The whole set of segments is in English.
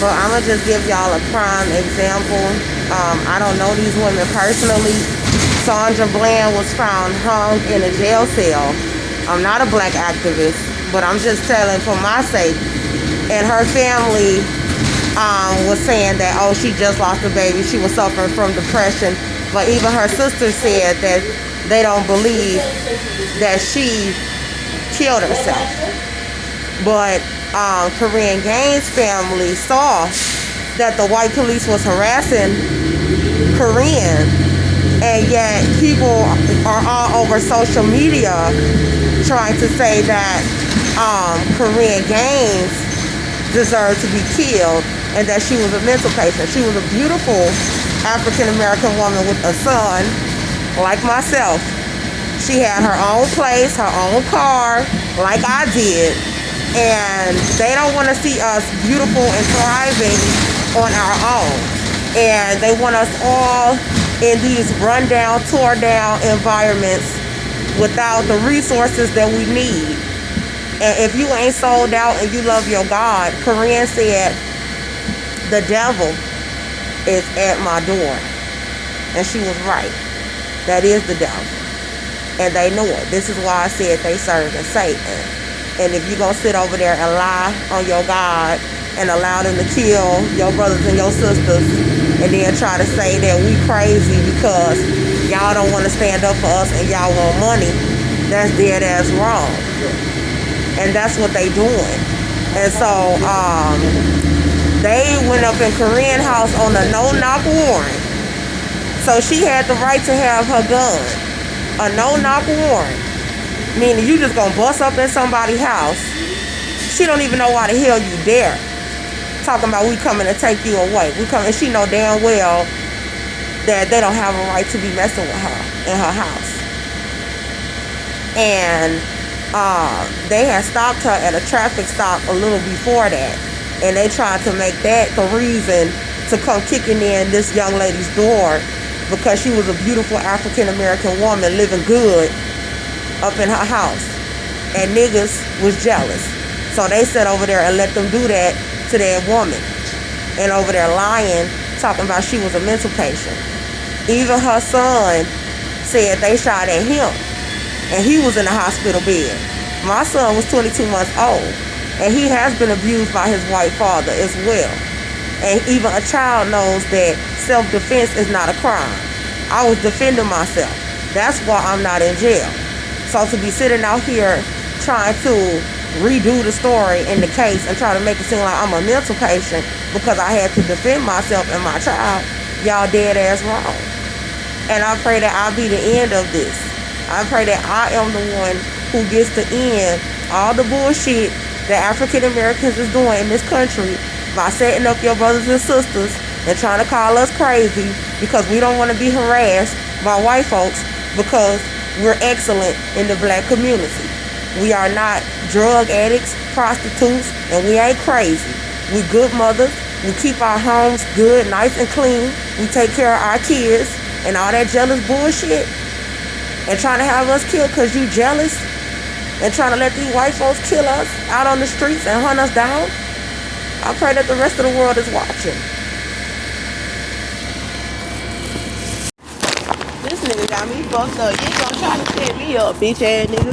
But I'm going to just give y'all a prime example. I don't know these women personally. Sandra Bland was found hung in a jail cell. I'm not a black activist, but I'm just telling for my sake. And her family was saying that, oh, she just lost a baby. She was suffering from depression. But even her sister said that they don't believe that she killed herself. But Korryn Gaines' family saw that the white police was harassing Korryn, and yet people are all over social media trying to say that Korryn Gaines deserved to be killed and that she was a mental patient. She was a beautiful African-American woman with a son, like myself. She had her own place, her own car, like I did. And they don't want to see us beautiful and thriving on our own. And they want us all in these run-down, tore-down environments without the resources that we need. And if you ain't sold out and you love your God, Korryn said, the devil is at my door. And she was right. That is the devil. And they know it. This is why I said they serve Satan. And if you're going to sit over there and lie on your God and allow them to kill your brothers and your sisters and then try to say that we crazy because y'all don't want to stand up for us and y'all want money, that's dead ass wrong. And that's what they doing. And so they went up in Korryn's house on a no-knock warrant. So she had the right to have her gun. A no-knock warrant. Meaning you just gonna bust up in somebody's house. She don't even know why the hell you there. Talking about we coming to take you away. We coming. She know damn well that they don't have a right to be messing with her in her house. And they had stopped her at a traffic stop a little before that. And they tried to make that the reason to come kicking in this young lady's door because she was a beautiful African-American woman living good up in her house, and niggas was jealous, so they sat over there and let them do that to that woman, and over there lying, talking about she was a mental patient. Even her son said they shot at him, and he was in a hospital bed. My son was 22 months old, and he has been abused by his white father as well. And even a child knows that self-defense is not a crime. I was defending myself. That's why I'm not in jail. So to be sitting out here trying to redo the story in the case and try to make it seem like I'm a mental patient because I had to defend myself and my child, y'all dead ass wrong. And I pray that I'll be the end of this. I pray that I am the one who gets to end all the bullshit that African Americans is doing in this country by setting up your brothers and sisters and trying to call us crazy because we don't want to be harassed by white folks because we're excellent in the black community. We are not drug addicts, prostitutes, and we ain't crazy. We good mothers. We keep our homes good, nice and clean. We take care of our kids and all that jealous bullshit. And trying to have us killed because you jealous and trying to let these white folks kill us out on the streets and hunt us down. I pray that the rest of the world is watching. This nigga got me fucked up. You ain't gonna try to set me up, bitch ass nigga.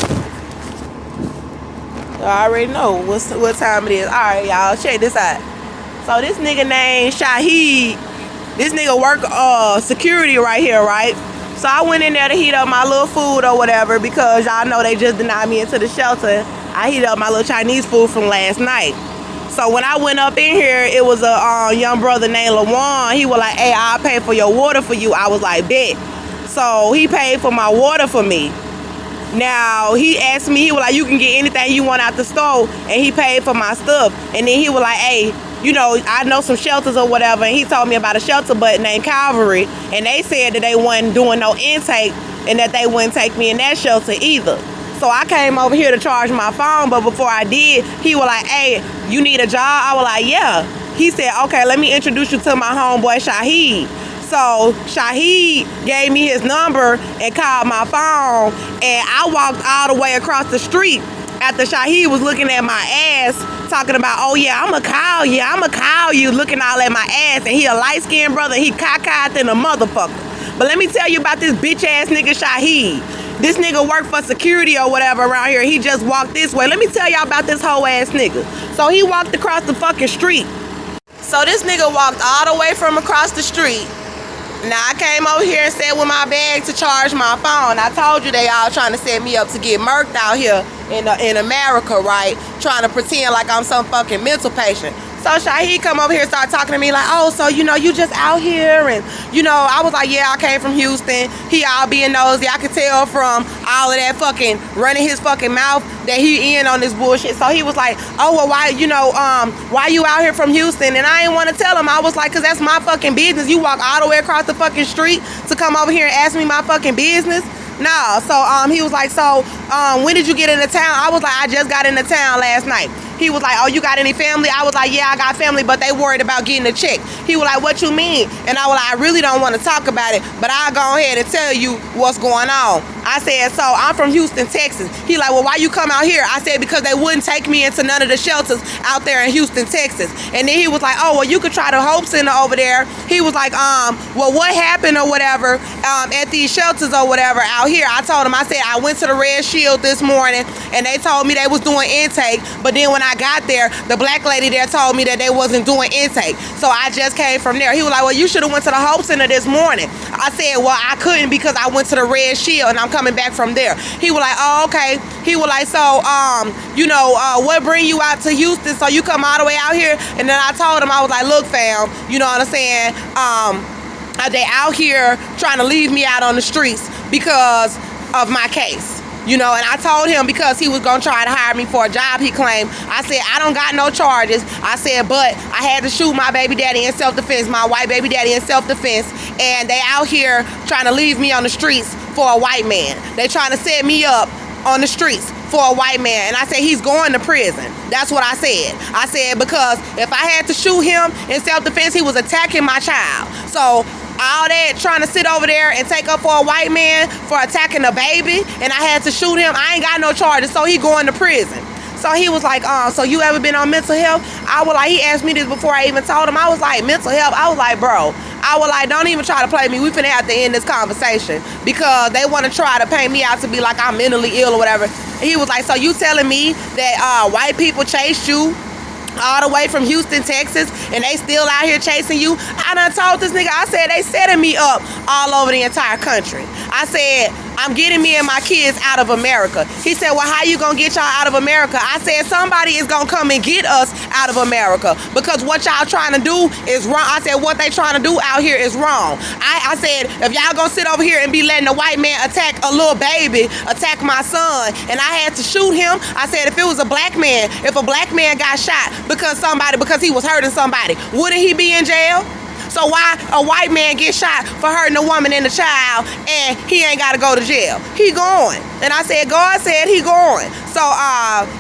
I already know what time it is. Alright, y'all, check this out. So this nigga named Shaheed, this nigga work security right here, right? So I went in there to heat up my little food or whatever because y'all know they just denied me into the shelter. I heated up my little Chinese food from last night. So when I went up in here, it was a young brother named LaJuan. He was like, hey, I'll pay for your water for you. I was like, bet. So he paid for my water for me. Now, he asked me, he was like, you can get anything you want out the store. And he paid for my stuff. And then he was like, hey, you know, I know some shelters or whatever. And he told me about a shelter but named Calvary. And they said that they wasn't doing no intake and that they wouldn't take me in that shelter either. So I came over here to charge my phone. But before I did, he was like, hey, you need a job? I was like, yeah. He said, okay, let me introduce you to my homeboy, Shaheed. So Shaheed gave me his number and called my phone, and I walked all the way across the street after Shaheed was looking at my ass talking about, oh yeah, I'ma call you, looking all at my ass, and he a light-skinned brother, he cockeyed than a motherfucker. But let me tell you about this bitch-ass nigga Shaheed. This nigga work for security or whatever around here. He just walked this way. Let me tell y'all about this whole ass nigga. So he walked across the fucking street. So this nigga walked all the way from across the street. Now, I came over here and sat with my bag to charge my phone. I told you they all trying to set me up to get murked out here in America, right? Trying to pretend like I'm some fucking mental patient. So Shaheed come over here and start talking to me like, oh, so, you know, you just out here. And, you know, I was like, yeah, I came from Houston. He all being nosy. I could tell from all of that fucking running his fucking mouth that he in on this bullshit. So he was like, oh, well, why, you know, why you out here from Houston? And I didn't want to tell him. I was like, because that's my fucking business. You walk all the way across the fucking street to come over here and ask me my fucking business? No. So he was like, so when did you get into town? I was like, I just got into town last night. He was like, oh, you got any family? I was like, yeah, I got family, but they worried about getting a check. He was like, what you mean? And I was like, I really don't want to talk about it, but I'll go ahead and tell you what's going on. I said, so I'm from Houston, Texas. He like, well, why you come out here? I said, because they wouldn't take me into none of the shelters out there in Houston, Texas. And then he was like, oh, well, you could try the Hope Center over there. He was like, well, what happened or whatever at these shelters or whatever out here? I told him, I said, I went to the Red Shield this morning, and they told me they was doing intake, but then when I got there, the black lady there told me that they wasn't doing intake. So I just came from there. He was like, well, you should have went to the Hope Center this morning. I said, well, I couldn't because I went to the Red Shield and I'm coming back from there. He was like, oh, okay. He was like, so, you know, what bring you out to Houston? So you come all the way out here? And then I told him, I was like, look, fam, you know what I'm saying? They out here trying to leave me out on the streets because of my case. You know, and I told him because he was going to try to hire me for a job, he claimed. I said, I don't got no charges. I said, but I had to shoot my baby daddy in self-defense, my white baby daddy in self-defense, and they out here trying to leave me on the streets for a white man. They trying to set me up on the streets for a white man. And I said, he's going to prison. That's what I said. I said, because if I had to shoot him in self-defense, he was attacking my child. So all that trying to sit over there and take up for a white man for attacking a baby, and I had to shoot him, I ain't got no charges, so he going to prison. So he was like, so you ever been on mental health? I was like, he asked me this before I even told him. I was like, mental health? I was like, bro, I was like, don't even try to play me. We finna have to end this conversation because they want to try to paint me out to be like I'm mentally ill or whatever. And he was like, so you telling me that white people chased you all the way from Houston, Texas, and they still out here chasing you? I done told this nigga, I said, they setting me up all over the entire country. I said, I'm getting me and my kids out of America. He said, well, how you gonna get y'all out of America? I said, somebody is gonna come and get us out of America because what y'all trying to do is wrong. I said, what they trying to do out here is wrong. I said, if y'all gonna sit over here and be letting a white man attack a little baby, attack my son, and I had to shoot him, I said, if it was a black man, if a black man got shot because he was hurting somebody, wouldn't he be in jail? So why a white man get shot for hurting a woman and a child and he ain't got to go to jail? He going. And I said, God said he going. So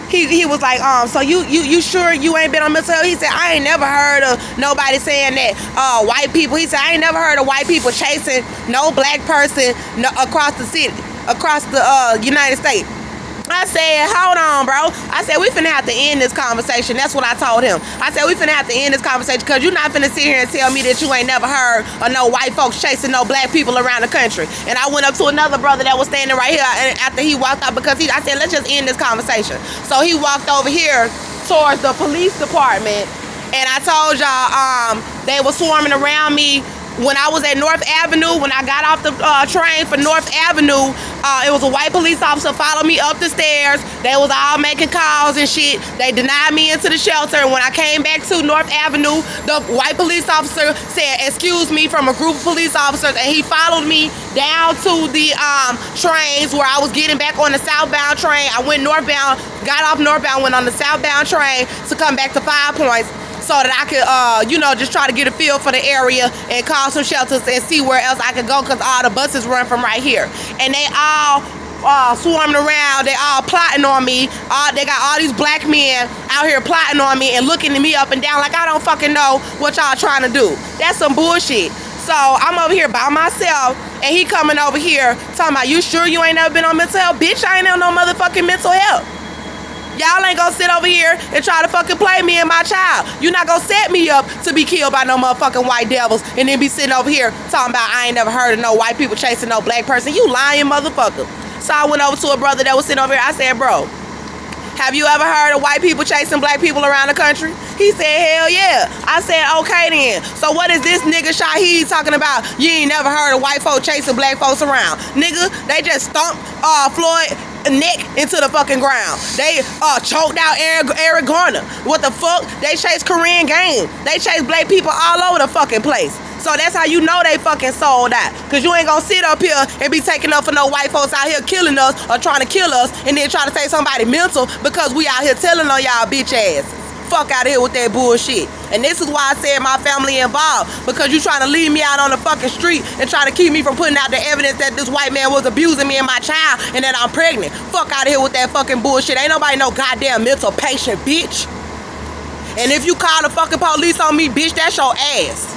he was like, so you sure you ain't been on mental health? He said, I ain't never heard of nobody saying that white people. He said, I ain't never heard of white people chasing no black person across the city, across the United States. I said, hold on, bro. I said, we finna have to end this conversation. That's what I told him. I said, we finna have to end this conversation because you're not finna sit here and tell me that you ain't never heard of no white folks chasing no black people around the country. And I went up to another brother that was standing right here and after he walked out because I said, let's just end this conversation. So he walked over here towards the police department and I told y'all they were swarming around me. When I was at North Avenue, when I got off the train for North Avenue, it was a white police officer followed me up the stairs. They was all making calls and shit. They denied me into the shelter. And when I came back to North Avenue, the white police officer said, excuse me, from a group of police officers. And he followed me down to the trains where I was getting back on the southbound train. I went northbound, got off northbound, went on the southbound train to come back to 5 Points, so that I could, just try to get a feel for the area and call some shelters and see where else I could go because all the buses run from right here. And they all swarming around. They all plotting on me. They got all these black men out here plotting on me and looking at me up and down like I don't fucking know what y'all trying to do. That's some bullshit. So I'm over here by myself and he coming over here talking about, you sure you ain't never been on mental health? Bitch, I ain't on no motherfucking mental health. Y'all ain't gonna sit over here and try to fucking play me and my child. You're not gonna set me up to be killed by no motherfucking white devils and then be sitting over here talking about I ain't never heard of no white people chasing no black person. You lying motherfucker. So I went over to a brother that was sitting over here. I said, bro, have you ever heard of white people chasing black people around the country? He said, hell yeah. I said, okay then. So what is this nigga Shaheed talking about? You ain't never heard of white folks chasing black folks around. Nigga, they just stomped Floyd neck into the fucking ground. They choked out Eric Garner. What the fuck? They chased Korean Game. They chased black people all over the fucking place. So that's how you know they fucking sold out. Cause you ain't gonna sit up here and be taking up for no white folks out here killing us or trying to kill us and then try to say somebody mental because we out here telling on y'all bitch asses. Fuck out of here with that bullshit. And this is why I said my family involved, because you trying to leave me out on the fucking street and try to keep me from putting out the evidence that this white man was abusing me and my child and that I'm pregnant. Fuck out of here with that fucking bullshit. Ain't nobody no goddamn mental patient, bitch. And if you call the fucking police on me, bitch, that's your ass.